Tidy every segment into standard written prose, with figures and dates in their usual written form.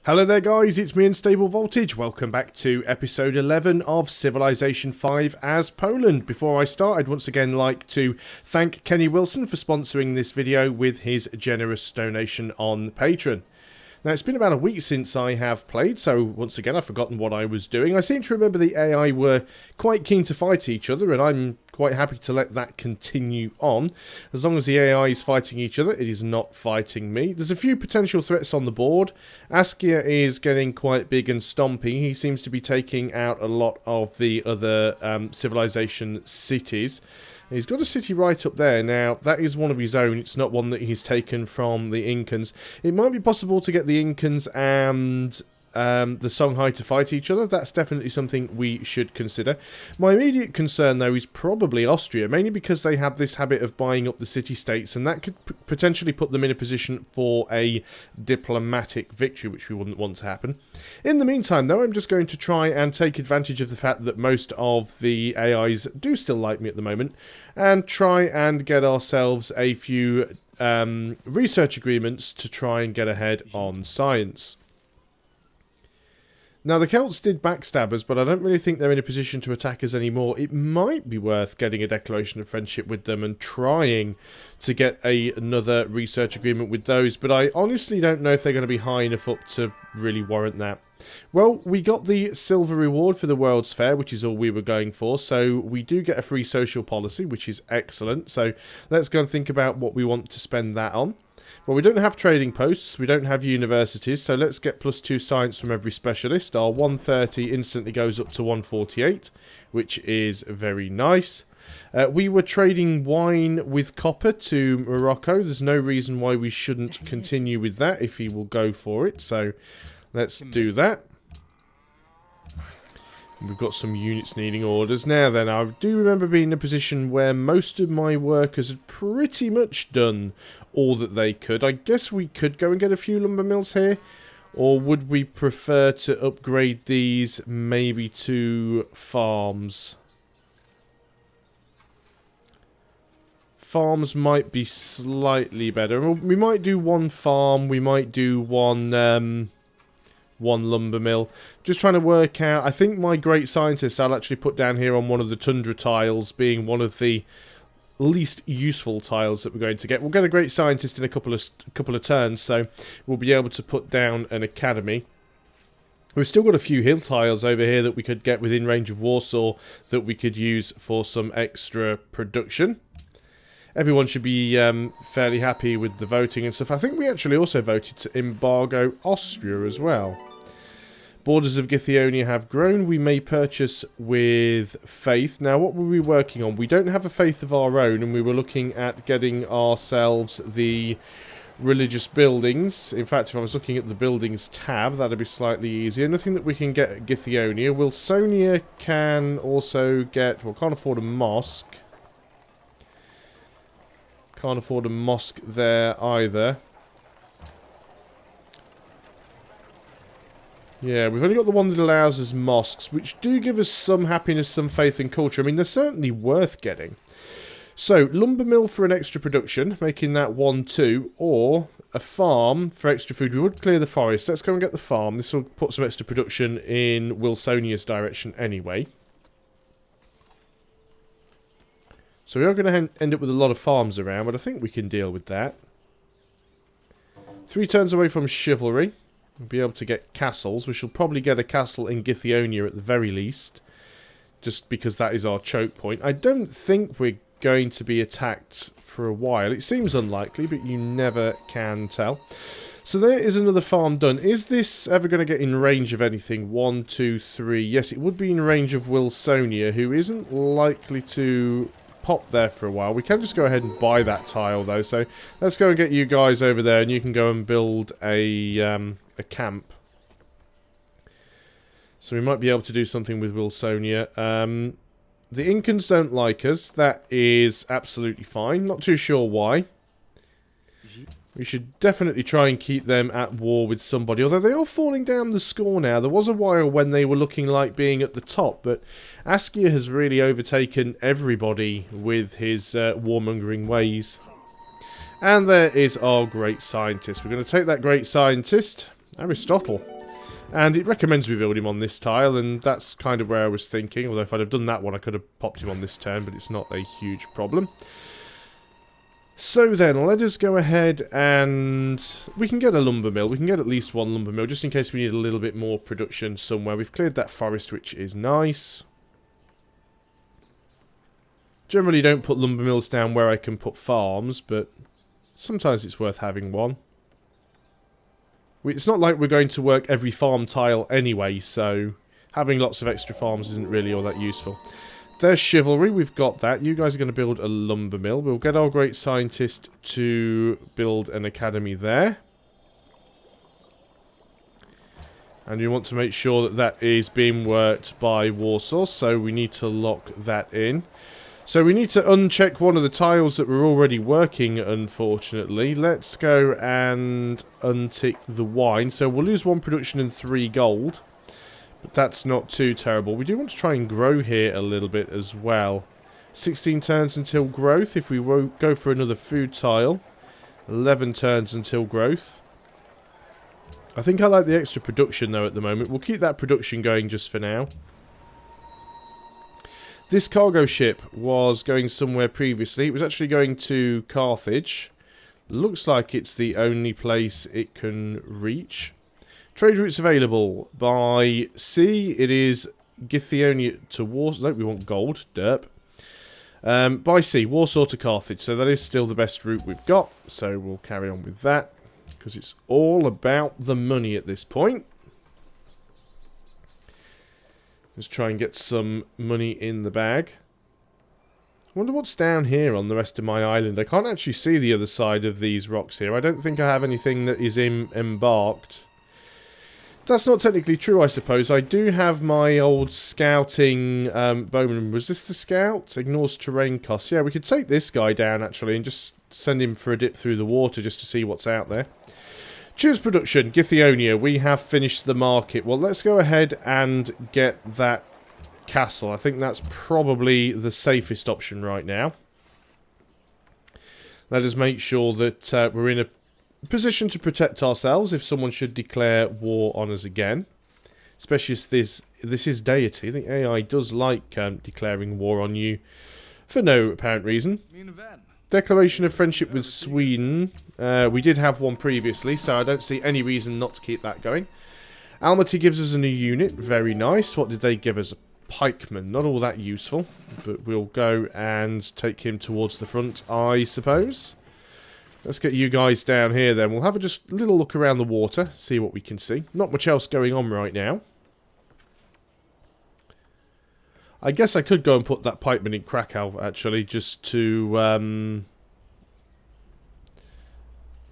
Hello there guys, it's me Unstable Voltage. Welcome back to episode 11 of Civilization 5 as Poland. Before I start, I'd once again like to thank Kenny Wilson for sponsoring this video with his generous donation on Patreon. Now, it's been about a week since I have played, so once again I've forgotten what I was doing. I seem to remember the AI were quite keen to fight each other, and I'm quite happy to let that continue on. As long as the AI is fighting each other, it is not fighting me. There's a few potential threats on the board. Askia is getting quite big and stompy. He seems to be taking out a lot of the other civilization cities. He's got a city right up there. Now, that is one of his own. It's not one that he's taken from the Incans. It might be possible to get the Incans and the Songhai to fight each other. That's definitely something we should consider. My immediate concern, though, is probably Austria, mainly because they have this habit of buying up the city-states, and that could potentially put them in a position for a diplomatic victory, which we wouldn't want to happen. In the meantime, though, I'm just going to try and take advantage of the fact that most of the AIs do still like me at the moment, and try and get ourselves a few research agreements to try and get ahead on science. Now, the Celts did backstab us, but I don't really think they're in a position to attack us anymore. It might be worth getting a declaration of friendship with them and trying to get another research agreement with those, but I honestly don't know if they're going to be high enough up to really warrant that. Well, we got the silver reward for the World's Fair, which is all we were going for, so we do get a free social policy, which is excellent. So let's go and think about what we want to spend that on. Well, we don't have trading posts, we don't have universities, so let's get +2 science from every specialist. Our 130 instantly goes up to 148, which is very nice. We were trading wine with copper to Morocco. There's no reason why we shouldn't continue with that if he will go for it, so let's do that. We've got some units needing orders. Now then, I do remember being in a position where most of my workers had pretty much done all that they could. I guess we could go and get a few lumber mills here. Or would we prefer to upgrade these maybe to farms? Farms might be slightly better. We might do one farm. We might do one lumber mill. Just trying to work out. I think my great scientists I'll actually put down here on one of the tundra tiles, being one of the least useful tiles that we're going to get. We'll get a great scientist in a couple of turns, so we'll be able to put down an academy. We've still got a few hill tiles over here that we could get within range of Warsaw that we could use for some extra production. Everyone should be fairly happy with the voting and stuff. I think we actually also voted to embargo Austria as well. Borders of Githyonia have grown. We may purchase with faith. Now, what were we working on? We don't have a faith of our own, and we were looking at getting ourselves the religious buildings. In fact, if I was looking at the buildings tab, that'd be slightly easier. Nothing that we can get at Githyonia. Wilsonia can also get... Well, can't afford a mosque. Can't afford a mosque there either. Yeah, we've only got the one that allows us mosques, which do give us some happiness, some faith and culture. I mean, they're certainly worth getting. So, lumber mill for an extra production, making that 1-2, or a farm for extra food. We would clear the forest. Let's go and get the farm. This will put some extra production in Wilsonia's direction anyway. So we are going to end up with a lot of farms around, but I think we can deal with that. 3 turns away from chivalry. We'll be able to get castles. We shall probably get a castle in Githyonia at the very least, just because that is our choke point. I don't think we're going to be attacked for a while. It seems unlikely, but you never can tell. So there is another farm done. Is this ever going to get in range of anything? 1, 2, 3. Yes, it would be in range of Wilsonia, who isn't likely to pop there for a while. We can just go ahead and buy that tile though, so let's go and get you guys over there and you can go and build a camp. So we might be able to do something with Wilsonia. The Incans don't like us. That is absolutely fine. Not too sure why. We should definitely try and keep them at war with somebody. Although they are falling down the score now. There was a while when they were looking like being at the top. But Askia has really overtaken everybody with his warmongering ways. And there is our great scientist. We're going to take that great scientist. Aristotle. And it recommends we build him on this tile, and that's kind of where I was thinking. Although if I'd have done that one, I could have popped him on this turn, but it's not a huge problem. So then, let us go ahead and... we can get a lumber mill. We can get at least one lumber mill, just in case we need a little bit more production somewhere. We've cleared that forest, which is nice. Generally don't put lumber mills down where I can put farms, but sometimes it's worth having one. It's not like we're going to work every farm tile anyway, so having lots of extra farms isn't really all that useful. There's chivalry, we've got that. You guys are going to build a lumber mill. We'll get our great scientist to build an academy there. And you want to make sure that that is being worked by Warsaw, so we need to lock that in. So we need to uncheck one of the tiles that we're already working, unfortunately. Let's go and untick the wine. So we'll lose 1 production and 3 gold. But that's not too terrible. We do want to try and grow here a little bit as well. 16 turns until growth if we won't go for another food tile. 11 turns until growth. I think I like the extra production though at the moment. We'll keep that production going just for now. This cargo ship was going somewhere previously. It was actually going to Carthage. Looks like it's the only place it can reach. Trade routes available. By sea, it is Githionia to Warsaw. No, we want gold. Derp. By sea, Warsaw to Carthage. So that is still the best route we've got. So we'll carry on with that. Because it's all about the money at this point. Let's try and get some money in the bag. I wonder what's down here on the rest of my island. I can't actually see the other side of these rocks here. I don't think I have anything that is embarked. That's not technically true, I suppose. I do have my old scouting bowman. Was this the scout? Ignores terrain costs. Yeah, we could take this guy down, actually, and just send him for a dip through the water just to see what's out there. Choose production, Githionia. We have finished the market. Well, let's go ahead and get that castle. I think that's probably the safest option right now. Let us make sure that we're in a position to protect ourselves if someone should declare war on us again. Especially if this is Deity. I think AI does like declaring war on you for no apparent reason. Declaration of friendship with Sweden. We did have one previously, so I don't see any reason not to keep that going. Almaty gives us a new unit. Very nice. What did they give us? A pikeman. Not all that useful, but we'll go and take him towards the front, I suppose. Let's get you guys down here then. We'll have a just little look around the water, see what we can see. Not much else going on right now. I guess I could go and put that pikeman in Krakow, actually, just to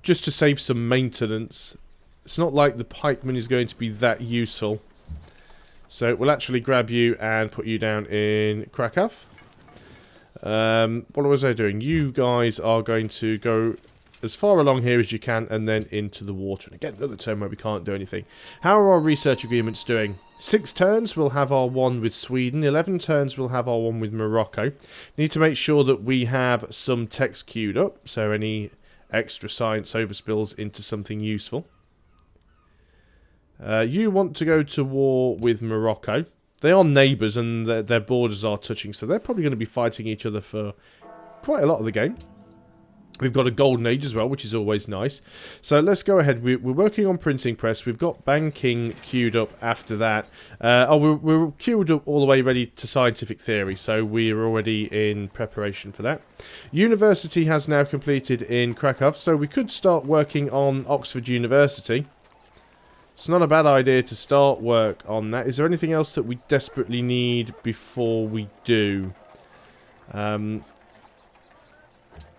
save some maintenance. It's not like the pikeman is going to be that useful. So we'll actually grab you and put you down in Krakow. What was I doing? You guys are going to go as far along here as you can and then into the water. And again, another turn where we can't do anything. How are our research agreements doing? 6 turns we'll have our one with Sweden. 11 turns we'll have our one with Morocco. Need to make sure that we have some text queued up, so any extra science overspills into something useful. You want to go to war with Morocco. They are neighbours and their borders are touching, so they're probably going to be fighting each other for quite a lot of the game. We've got a golden age as well, which is always nice. So let's go ahead. We're working on printing press. We've got banking queued up after that. We're queued up all the way ready to scientific theory, so we're already in preparation for that. University has now completed in Krakow, so we could start working on Oxford University. It's not a bad idea to start work on that. Is there anything else that we desperately need before we do?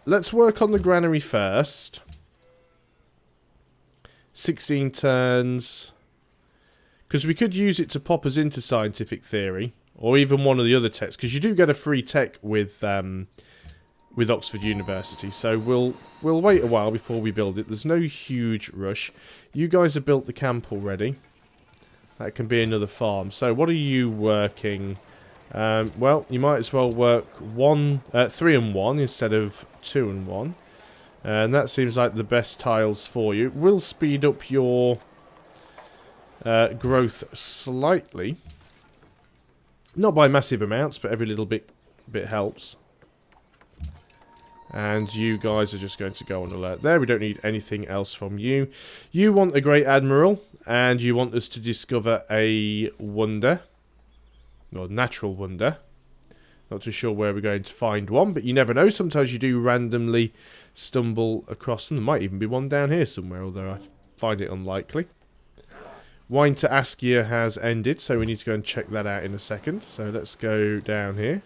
Let's work on the granary first. 16 turns. Because we could use it to pop us into scientific theory. Or even one of the other techs. Because you do get a free tech with Oxford University. So we'll wait a while before we build it. There's no huge rush. You guys have built the camp already. That can be another farm. So what are you working? Well, you might as well work 3 and 1 instead of 2 and 1. And that seems like the best tiles for you. We'll speed up your growth slightly. Not by massive amounts, but every little bit helps. And you guys are just going to go on alert there. We don't need anything else from you. You want a Great Admiral, and you want us to discover a wonder. Or natural wonder. Not too sure where we're going to find one, but you never know. Sometimes you do randomly stumble across them. There might even be one down here somewhere, although I find it unlikely. Wine to Askia has ended, so we need to go and check that out in a second. So let's go down here.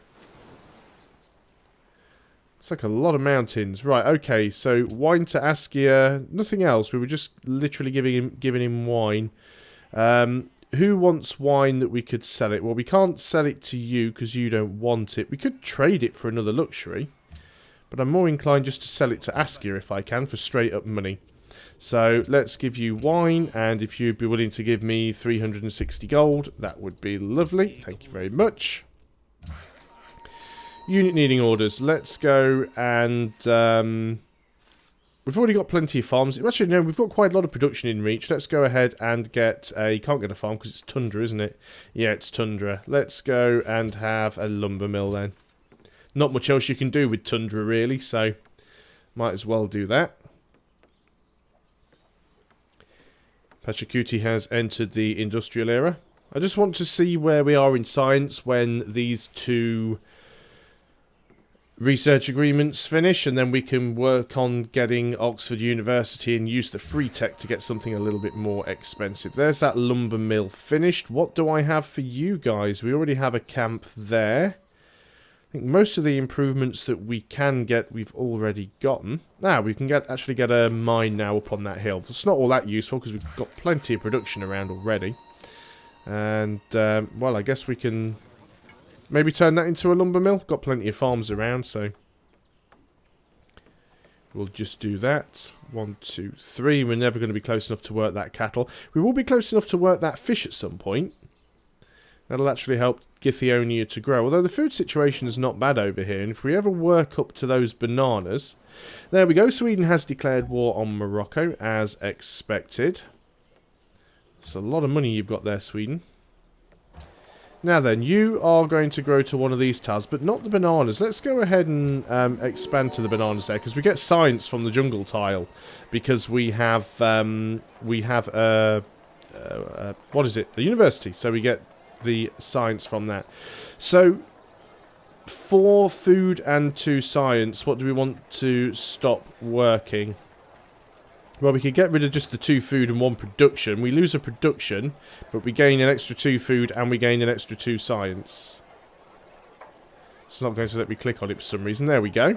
It's like a lot of mountains. Right, okay, so wine to Askia, nothing else. We were just literally giving him wine. Who wants wine that we could sell it? Well, we can't sell it to you because you don't want it. We could trade it for another luxury. But I'm more inclined just to sell it to Askia if I can for straight up money. So let's give you wine, and if you'd be willing to give me 360 gold, that would be lovely. Thank you very much. Unit needing orders. Let's go and... we've already got plenty of farms. Actually, no, we've got quite a lot of production in reach. Let's go ahead and get a... Can't get a farm because it's tundra, isn't it? Yeah, it's tundra. Let's go and have a lumber mill then. Not much else you can do with tundra, really, so might as well do that. Pachacuti has entered the industrial era. I just want to see where we are in science when these two research agreements finish, and then we can work on getting Oxford University and use the free tech to get something a little bit more expensive. There's that lumber mill finished. What do I have for you guys? We already have a camp there. I think most of the improvements that we can get, we've already gotten. Now, we can actually get a mine now up on that hill. It's not all that useful because we've got plenty of production around already. And, well, I guess we can maybe turn that into a lumber mill. Got plenty of farms around, so we'll just do that. 1, 2, 3. We're never going to be close enough to work that cattle. We will be close enough to work that fish at some point. That'll actually help Githyonia to grow. Although the food situation is not bad over here. And if we ever work up to those bananas... There we go. Sweden has declared war on Morocco, as expected. It's a lot of money you've got there, Sweden. Now then, you are going to grow to one of these tiles, but not the bananas. Let's go ahead and expand to the bananas there, because we get science from the jungle tile. Because we have what is it? A university. So we get the science from that. So 4 food and 2 science. What do we want to stop working? Well, we could get rid of just the 2 food and 1 production. We lose a production, but we gain an extra 2 food and we gain an extra 2 science. It's not going to let me click on it for some reason. There we go.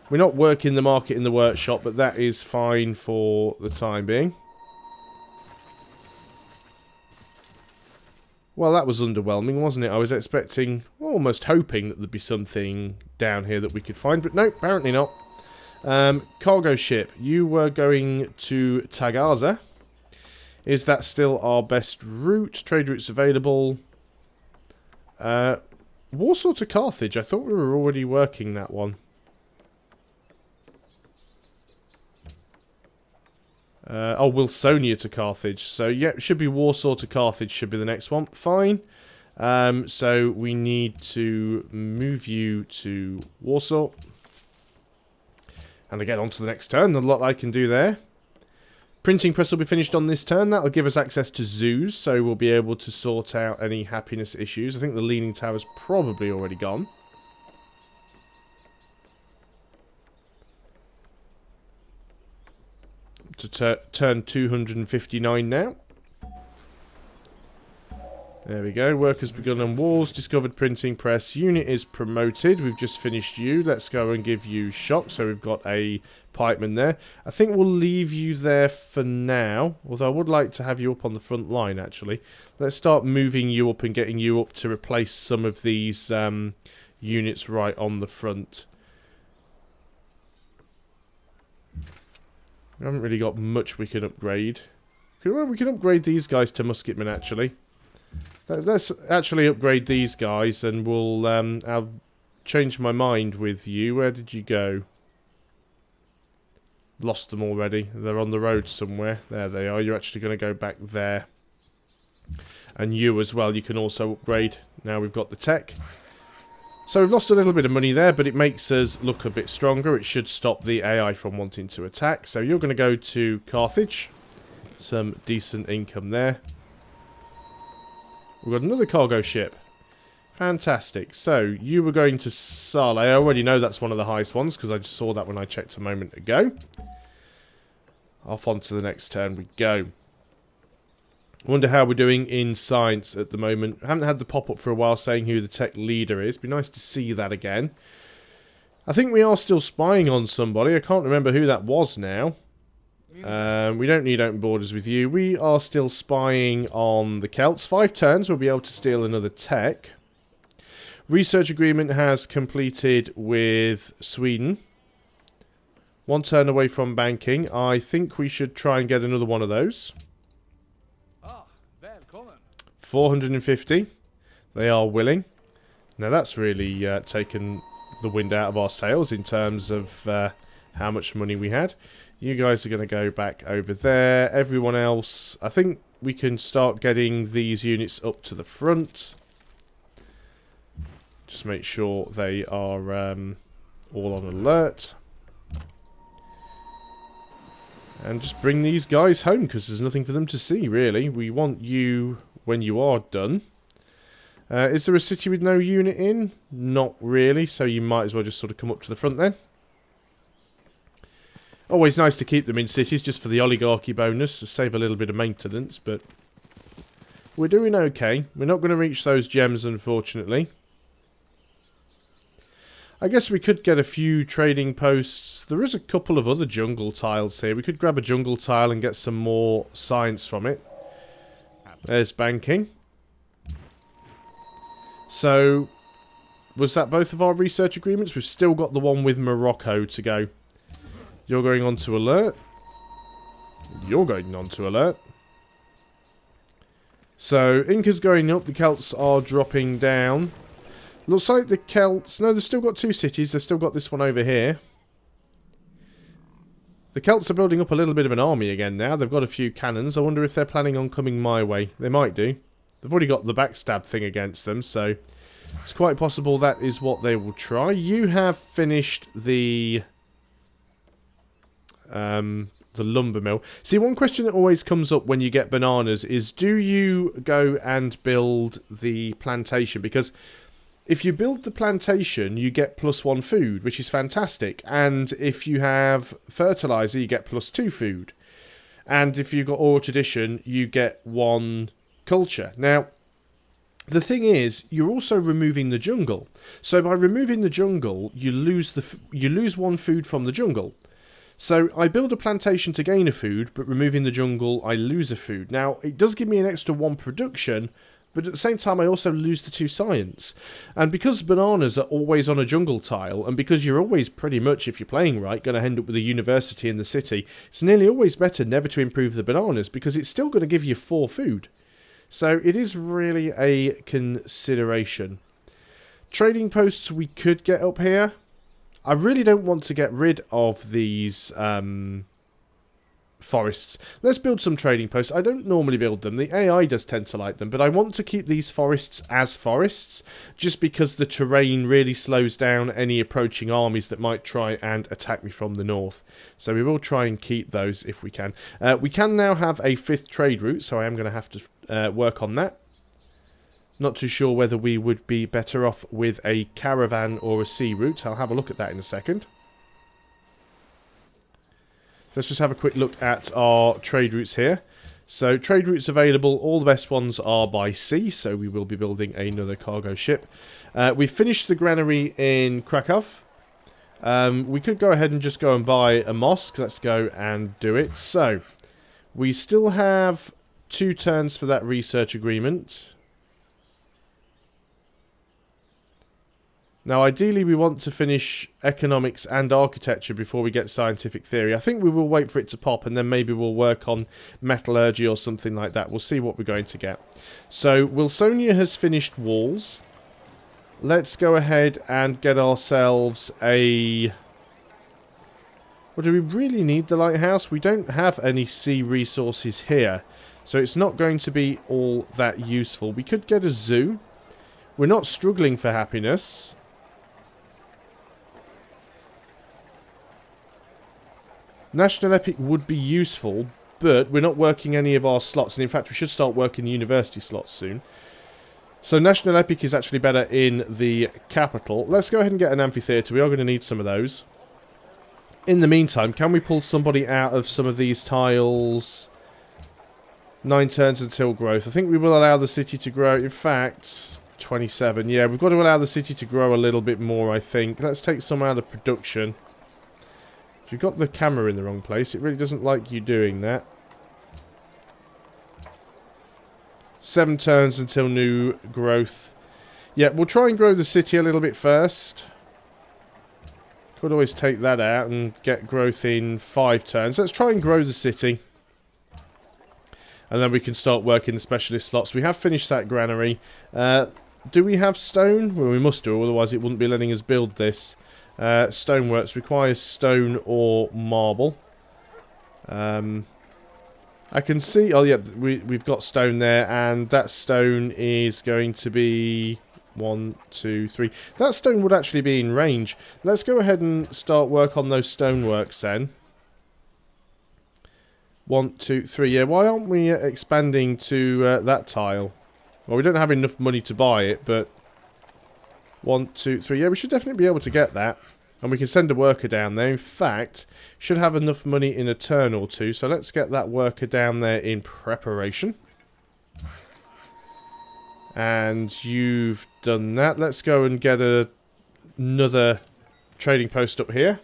We're not working the market in the workshop, but that is fine for the time being. Well, that was underwhelming, wasn't it? I was expecting, almost hoping that there'd be something down here that we could find, but no, apparently not. Cargo ship, you were going to Tagaza. Is that still our best route? Trade routes available. Warsaw to Carthage, I thought we were already working that one. Wilsonia to Carthage. So, yeah, it should be Warsaw to Carthage should be the next one. Fine. So, we need to move you to Warsaw. And again, on to the next turn. There's a lot I can do there. Printing press will be finished on this turn. That'll give us access to zoos, so we'll be able to sort out any happiness issues. I think the Leaning Tower's probably already gone. To turn 259 now. There we go. Work has begun on walls. Discovered printing press. Unit is promoted. We've just finished you. Let's go and give you shock. So we've got a pikeman there. I think we'll leave you there for now. Although I would like to have you up on the front line, actually. Let's start moving you up and getting you up to replace some of these units right on the front. We haven't really got much we can upgrade. Well, we can upgrade these guys to musketmen, actually. Let's actually upgrade these guys, and we'll... I'll change my mind with you. Where did you go? Lost them already. They're on the road somewhere. There they are. You're actually going to go back there. And you as well, you can also upgrade. Now we've got the tech. So we've lost a little bit of money there, but it makes us look a bit stronger. It should stop the AI from wanting to attack. So you're going to go to Carthage. Some decent income there. We've got another cargo ship. Fantastic. So you were going to Saleh. I already know that's one of the highest ones because I just saw that when I checked a moment ago. Off onto the next turn we go. I wonder how we're doing in science at the moment. I haven't had the pop-up for a while saying who the tech leader is. Be nice to see that again. I think we are still spying on somebody. I can't remember who that was now. We don't need open borders with you. We are still spying on the Celts. 5 turns, we'll be able to steal another tech. Research agreement has completed with Sweden. 1 turn away from banking. I think we should try and get another one of those. 450. They are willing. Now that's really taken the wind out of our sails in terms of how much money we had. You guys are going to go back over there. Everyone else, I think we can start getting these units up to the front. Just make sure they are all on alert. And just bring these guys home because there's nothing for them to see, really. We want you when you are done. Is there a city with no unit in? Not really, so you might as well just sort of come up to the front then. Always nice to keep them in cities just for the oligarchy bonus to save a little bit of maintenance, but we're doing okay. We're not going to reach those gems, unfortunately. I guess we could get a few trading posts. There is a couple of other jungle tiles here. We could grab a jungle tile and get some more science from it. There's banking. So, was that both of our research agreements? We've still got the one with Morocco to go. You're going on to alert. You're going on to alert. So, Inca's going up. The Celts are dropping down. Looks like the Celts... No, they've still got 2 cities. They've still got this one over here. The Celts are building up a little bit of an army again now. They've got a few cannons. I wonder if they're planning on coming my way. They might do. They've already got the backstab thing against them, so it's quite possible that is what they will try. You have finished the lumber mill. See, one question that always comes up when you get bananas is, do you go and build the plantation? Because if you build the plantation, you get +1 food, which is fantastic. And if you have fertilizer, you get +2 food. And if you've got oral tradition, you get 1 culture. Now, the thing is, you're also removing the jungle. So by removing the jungle, you lose 1 food from the jungle. So I build a plantation to gain a food, but removing the jungle, I lose a food. Now, it does give me an extra 1 production, but at the same time, I also lose the 2 science. And because bananas are always on a jungle tile, and because you're always pretty much, if you're playing right, going to end up with a university in the city, it's nearly always better never to improve the bananas, because it's still going to give you 4 food. So it is really a consideration. Trading posts we could get up here. I really don't want to get rid of these forests. Let's build some trading posts. I don't normally build them. The AI does tend to like them, but I want to keep these forests as forests just because the terrain really slows down any approaching armies that might try and attack me from the north. So we will try and keep those if we can. We can now have a 5th trade route, so I am going to have to work on that. Not too sure whether we would be better off with a caravan or a sea route. I'll have a look at that in a second. So let's just have a quick look at our trade routes here. So trade routes available, all the best ones are by sea, so we will be building another cargo ship. We've finished the granary in Krakow. We could go ahead and just go and buy a mosque. Let's go and do it. So we still have 2 turns for that research agreement. Now, ideally, we want to finish economics and architecture before we get scientific theory. I think we will wait for it to pop, and then maybe we'll work on metallurgy or something like that. We'll see what we're going to get. So, Wilsonia has finished walls. Let's go ahead and get ourselves a... Well, do we really need the lighthouse? We don't have any sea resources here. So it's not going to be all that useful. We could get a zoo. We're not struggling for happiness. National Epic would be useful, but we're not working any of our slots. And in fact, we should start working university slots soon. So National Epic is actually better in the capital. Let's go ahead and get an amphitheatre. We are going to need some of those. In the meantime, can we pull somebody out of some of these tiles? 9 turns until growth. I think we will allow the city to grow. In fact, 27. Yeah, we've got to allow the city to grow a little bit more, I think. Let's take some out of production. If you've got the camera in the wrong place, it really doesn't like you doing that. 7 turns until new growth. Yeah, we'll try and grow the city a little bit first. Could always take that out and get growth in 5 turns. Let's try and grow the city. And then we can start working the specialist slots. We have finished that granary. Do we have stone? Well, we must do, otherwise it wouldn't be letting us build this. Stoneworks requires stone or marble. I can see... Oh, yeah, we've got stone there. And that stone is going to be... 1, 2, 3. That stone would actually be in range. Let's go ahead and start work on those stoneworks then. 1, 2, 3. Yeah, why aren't we expanding to that tile? Well, we don't have enough money to buy it, but... 1, 2, 3. Yeah, we should definitely be able to get that. And we can send a worker down there. In fact, should have enough money in a turn or two. So let's get that worker down there in preparation. And you've done that. Let's go and get another trading post up here.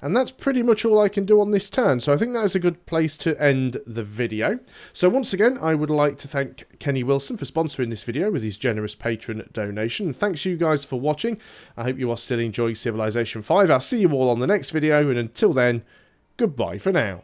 And that's pretty much all I can do on this turn. So I think that is a good place to end the video. So once again, I would like to thank Kenny Wilson for sponsoring this video with his generous patron donation. And thanks you guys for watching. I hope you are still enjoying Civilization 5. I'll see you all on the next video. And until then, goodbye for now.